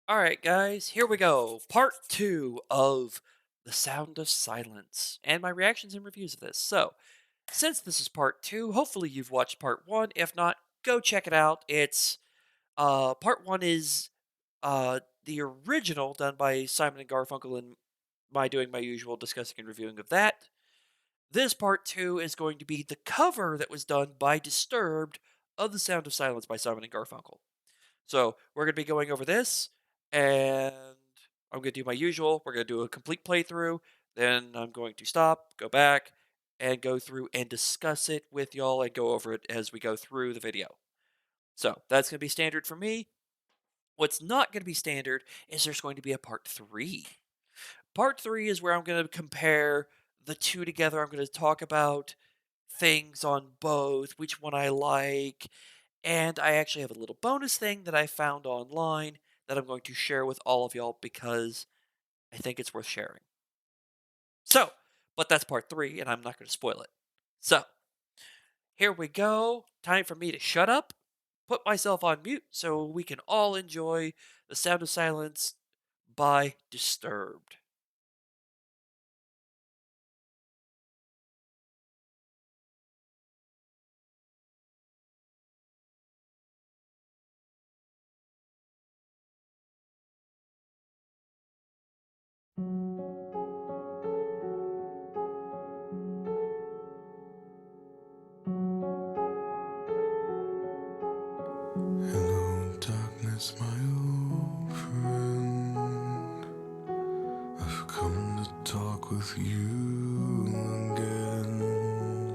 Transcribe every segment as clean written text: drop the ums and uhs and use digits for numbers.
All right, guys, here we go. Part two of The Sound of Silence and my reactions and reviews of this. So, since this is part two, hopefully you've watched part one. If not, go check it out. It's part one is the original done by Simon and Garfunkel and my doing my usual discussing and reviewing of that. This part two is going to be the cover that was done by Disturbed of The Sound of Silence by Simon and Garfunkel. So we're going to be going over this, and I'm going to do my usual. We're going to do a complete playthrough. Then I'm going to stop, go back, and go through and discuss it with y'all and go over it as we go through the video. So that's going to be standard for me. What's not going to be standard is there's going to be a part three. Part three is where I'm going to compare the two together. I'm going to talk about things on both, which one I like, and I actually have a little bonus thing that I found online that I'm going to share with all of y'all because I think it's worth sharing. So, but that's part three, and I'm not going to spoil it. So, here we go. Time for me to shut up, put myself on mute so we can all enjoy The Sound of Silence by Disturbed. Hello, darkness, my old friend. I've come to talk with you again,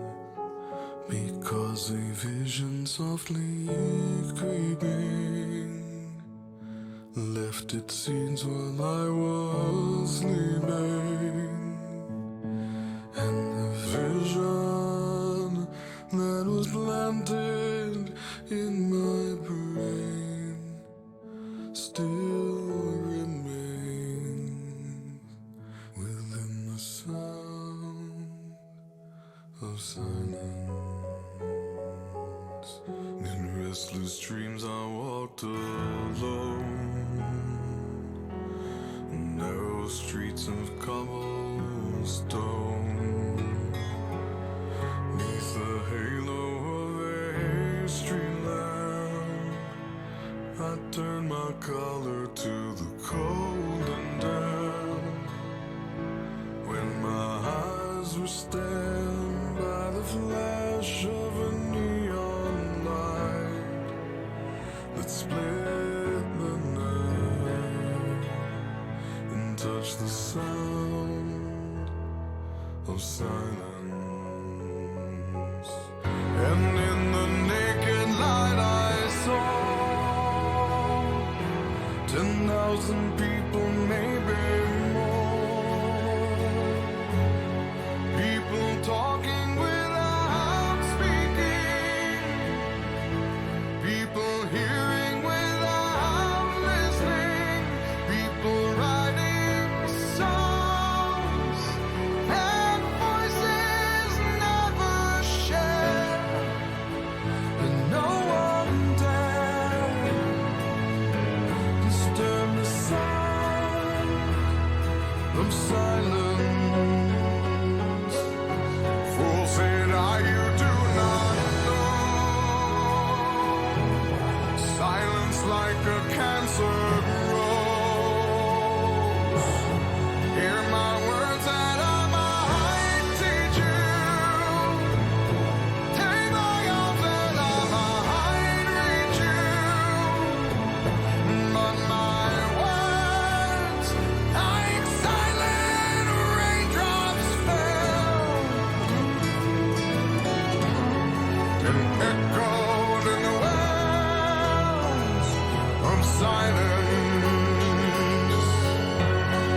because a vision softly creeping left its seeds while I was sleeping, and the vision that was planted in my brain still remains within the sound of silence. In restless dreams I walked alone, narrow streets of cobblestone, neath the halo of a street lamp. I turned my collar to the cold and damp, when my eyes were stabbed by the flash of a neon light that split the night and touched the sound of silence. And in the naked light I saw 10,000 people, maybe more. People talking without speaking, people hearing without listening, people writing songs that voices never share, and no one dared disturb the sound of silence. Fool, said I, you do not know. Silence like a cancer grows. Hear my words that I might teach you. Take my arms that I might reach you. But my words, like silent raindrops, fell and echoed in the wells of silence.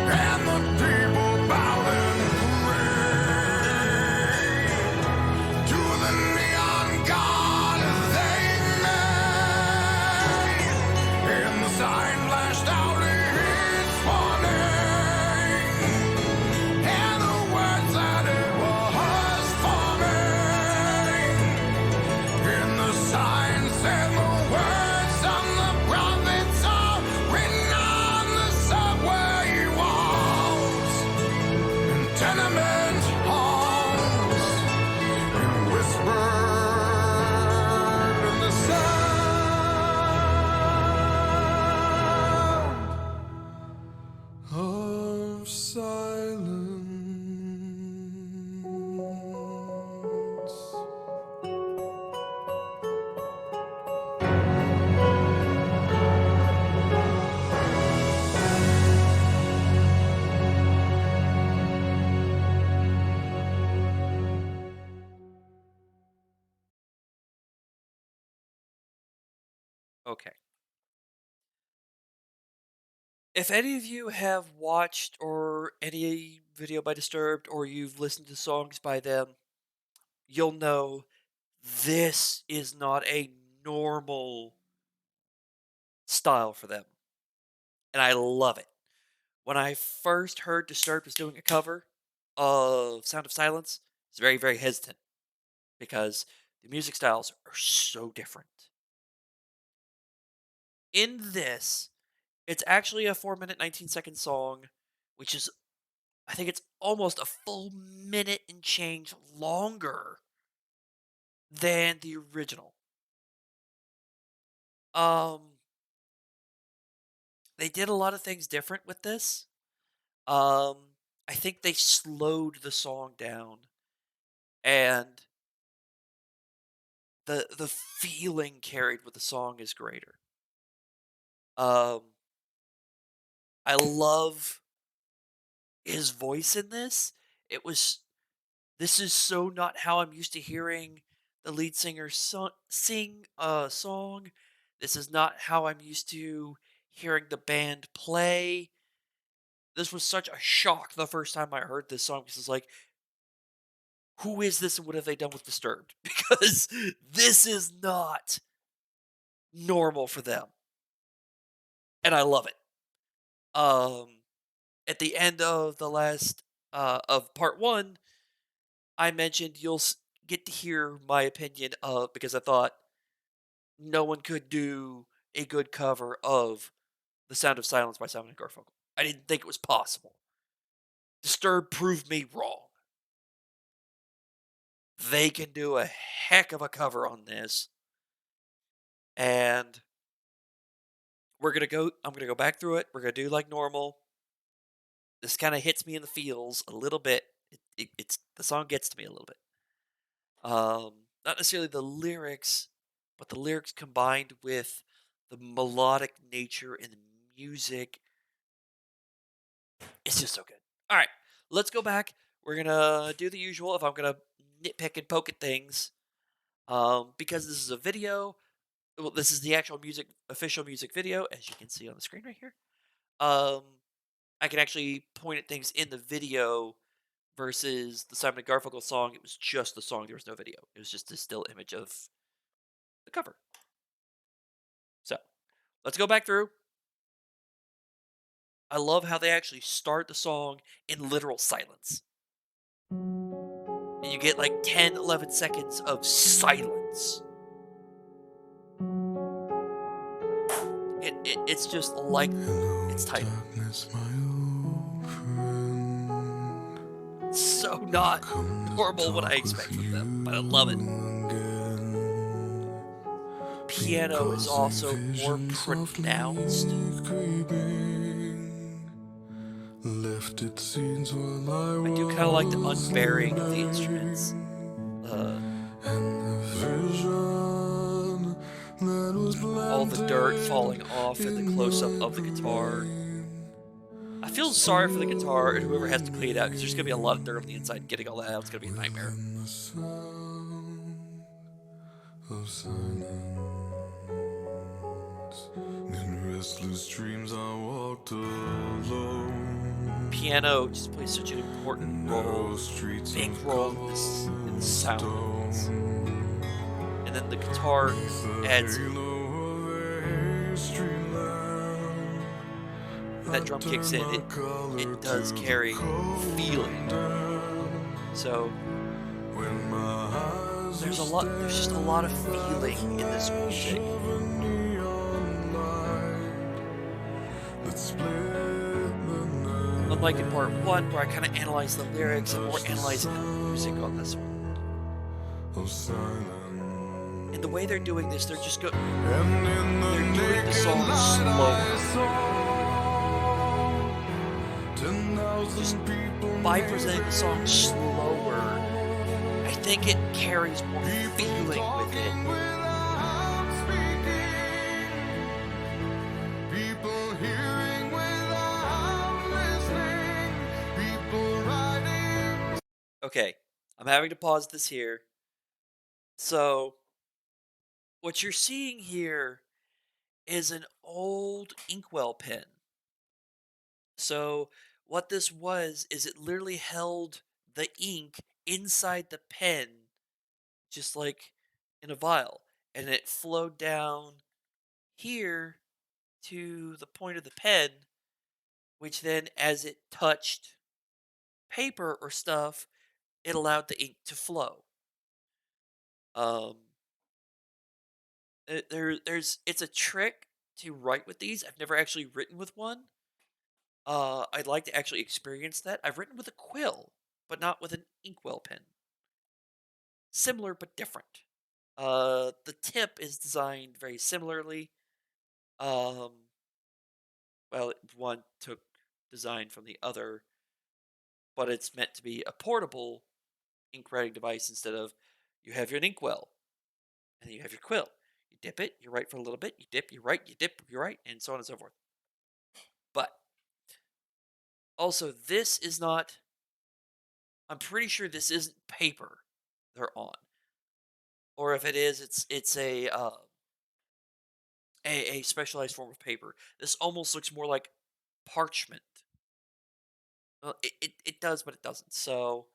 And the people bowed and prayed to the neon god they made. And the sign flashed out its warning, and the words that it was forming. And the sign said the words of the prophets are written on Okay. If any of you have watched or any video by Disturbed or you've listened to songs by them, you'll know this is not a normal style for them. And I love it. When I first heard Disturbed was doing a cover of Sound of Silence, I was very, very hesitant because the music styles are so different. In this, it's actually a 4 minute, 19-second song, which is, I think it's almost a full minute and change longer than the original. Um, they did a lot of things different with this. I think they slowed the song down and the feeling carried with the song is greater. Um, I love his voice in this. It was This is so not how I'm used to hearing the lead singer sing a song. This is not how I'm used to hearing the band play. This was such a shock the first time I heard this song because it's like, who is this and what have they done with Disturbed? Because this is not normal for them, and I love it. Um, at the end of the last of part one, I mentioned get to hear my opinion of because I thought no one could do a good cover of "The Sound of Silence" by Simon and Garfunkel. I didn't think it was possible. Disturbed proved me wrong. They can do a heck of a cover on this, and I'm gonna go back through it. We're gonna do like normal. This kind of hits me in the feels a little bit. It's the song gets to me a little bit. Not necessarily the lyrics, but the lyrics combined with the melodic nature and the music. It's just so good. All right, let's go back. We're gonna do the usual. If I'm gonna nitpick and poke at things, because this is a video. Well, this is the actual official music video, as you can see on the screen right here. Um, I can actually point at things in the video versus the Simon and Garfunkel song. It was just the song. There was no video. It was just a still image of the cover. So let's go back through. I love how they actually start the song in literal silence. And you get like 10, 11 seconds of silence. It's just like Hello, its title. darkness, my old friend. So not Come to normal what I talk with expect from them, but I love it. you again. Piano is Because a also more vision softly pronounced. creeping left its scenes while I I do kind of like the was unbearing of the instruments. sleeping. Uh, And the vision that was all the dirt falling planted off and the in close up my of the guitar. brain I feel sorry for the guitar and whoever has to clean it out because there's going to be a lot of dirt on the inside. And getting all that out is going to be a nightmare. within the sound of silence. In restless dreams I walked alone. Piano just plays such an important Narrow role, streets big of role in the sound of this. cobblestone. And then the guitar Beneath the adds, halo of a street lamp, when I that drum kicks turned in, my collar it does to the carry cold feeling. damp. So When my eyes there's just a lot of feeling in this music. of a neon light that split the night Unlike in part one, where I kind of analyze the lyrics and more analyzing the music on this one. of silence. And the way they're doing this, they're just And in the they're doing the naked song light I slower. saw 10,000 people By presenting the song slower, I think it carries more feeling with talking it. without speaking, people hearing without listening, people writing. Okay, I'm having to pause this here. So, what you're seeing here is an old inkwell pen. So what this was is it literally held the ink inside the pen, just like in a vial, and it flowed down here to the point of the pen, which then, as it touched paper or stuff, it allowed the ink to flow. Um, there's it's a trick to write with these. I've never actually written with one. I'd like to actually experience that. I've written with a quill, but not with an inkwell pen. Similar but different. The tip is designed very similarly. Um, well, one took design from the other, but it's meant to be a portable ink writing device instead of you have your inkwell and then you have your quill. You dip it, you write for a little bit, you dip, you write, you dip, you write, and so on and so forth. But also, this is not. I'm pretty sure this isn't paper they're on, or if it is, it's a specialized form of paper. This almost looks more like parchment. Well, it does, but it doesn't. So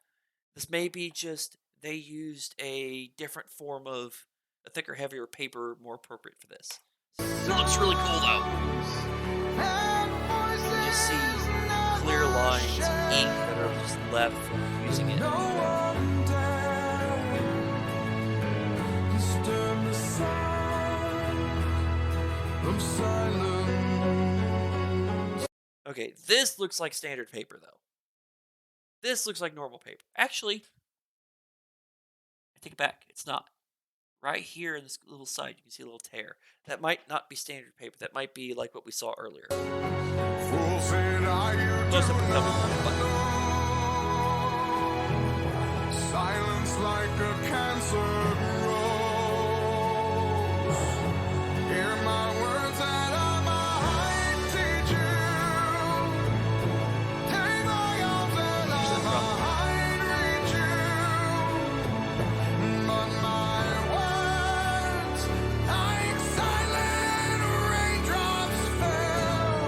this may be just they used a different form of a thicker, heavier paper more appropriate for this. It looks really cool though. You just see clear lines of ink that are just left from using it. Okay, this looks like standard paper though. This looks like normal paper. Actually, I take it back. It's not. Right here in this little side, you can see a little tear. That might not be standard paper. That might be like what we saw earlier. Close up and tell me more, but Silence like a cancer grows. Hear my words that I might teach you. Take my arms that I might reach you. But my words, like silent raindrops, fell.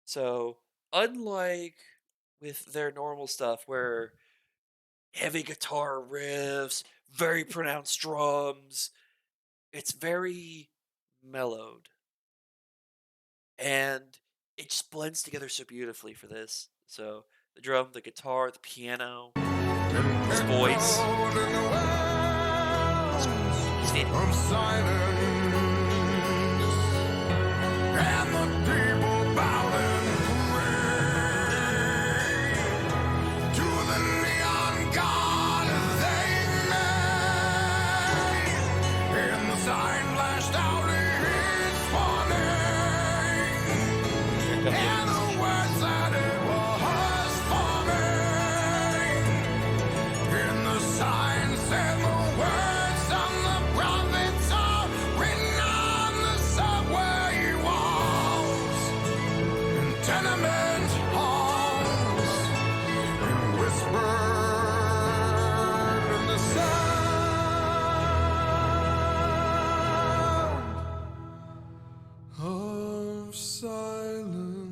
so unlike with their normal stuff where heavy guitar riffs, very pronounced drums, it's very mellowed. And it just blends together so beautifully for this. So the drum, the guitar, the piano, his voice. Standing. Of silence, and the people bowing to the neon god they made. And the sign flashed out its warning, and the words that it was forming. And the sign said the words on the prophets are written on the subway walls, in tenement halls, and whispered in the sound of silence.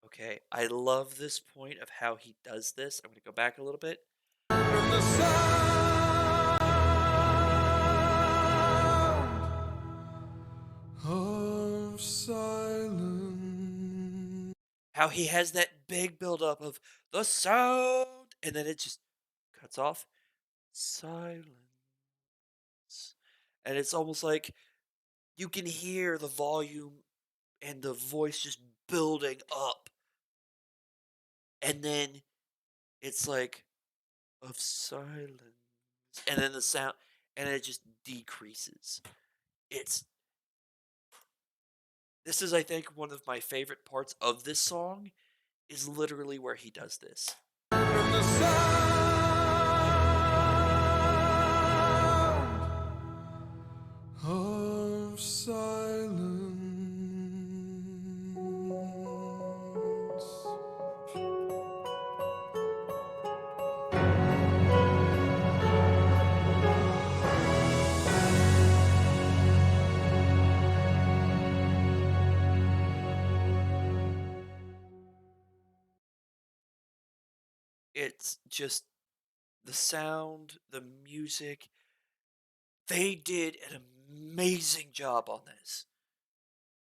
Okay, I love this point of how he does this. I'm going to go back a little bit. In the sound of silence. How he has that big buildup of the sound, and then it just cuts off. Silence. And it's almost like you can hear the volume and the voice just building up. And then it's like, of silence. And then the sound, and it just decreases. This is, I think, one of my favorite parts of this song, is literally where he does this. In the sound of silence. It's just the sound, the music. They did an amazing job on this.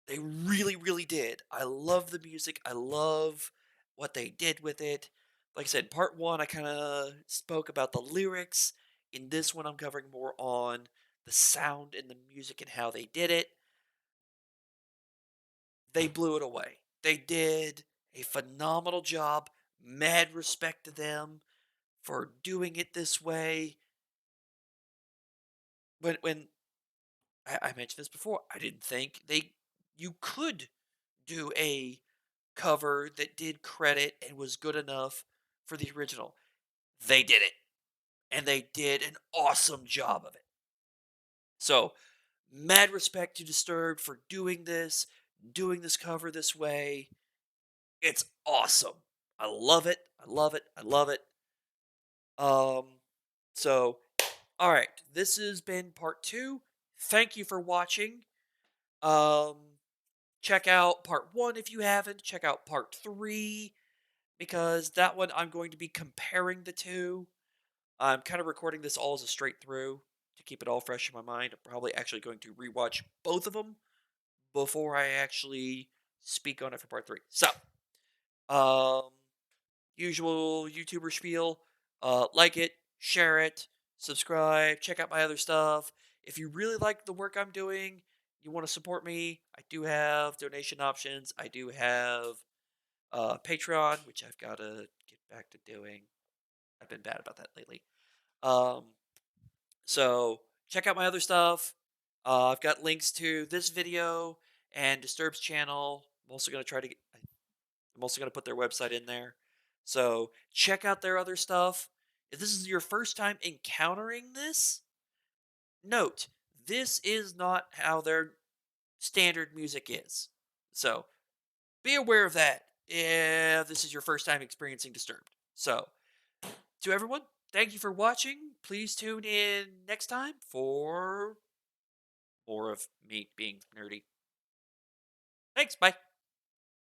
They really, really did. I love the music. I love what they did with it. Like I said, part one, I kind of spoke about the lyrics. In this one, I'm covering more on the sound and the music and how they did it. They blew it away. They did a phenomenal job. Mad respect to them for doing it this way. When I mentioned this before, I didn't think you could do a cover that did credit and was good enough for the original. They did it, and they did an awesome job of it. So, mad respect to Disturbed for doing this cover this way. It's awesome. I love it. I love it. I love it. Um, so, all right, this has been part two. Thank you for watching. Um, check out part one if you haven't. Check out part three because that one I'm going to be comparing the two. I'm kind of recording this all as a straight through to keep it all fresh in my mind. I'm probably actually going to rewatch both of them before I actually speak on it for part three. So, um, usual YouTuber spiel. Like it, share it, subscribe, check out my other stuff. If you really like the work I'm doing, you want to support me, I do have donation options. I do have Patreon, which I've got to get back to doing. I've been bad about that lately. Um, so check out my other stuff. I've got links to this video and Disturbed's channel. I'm also going to put their website in there. So check out their other stuff. If this is your first time encountering this, note this is not how their standard music is. So be aware of that if this is your first time experiencing Disturbed. So, to everyone, thank you for watching. Please tune in next time for more of me being nerdy. Thanks. Bye.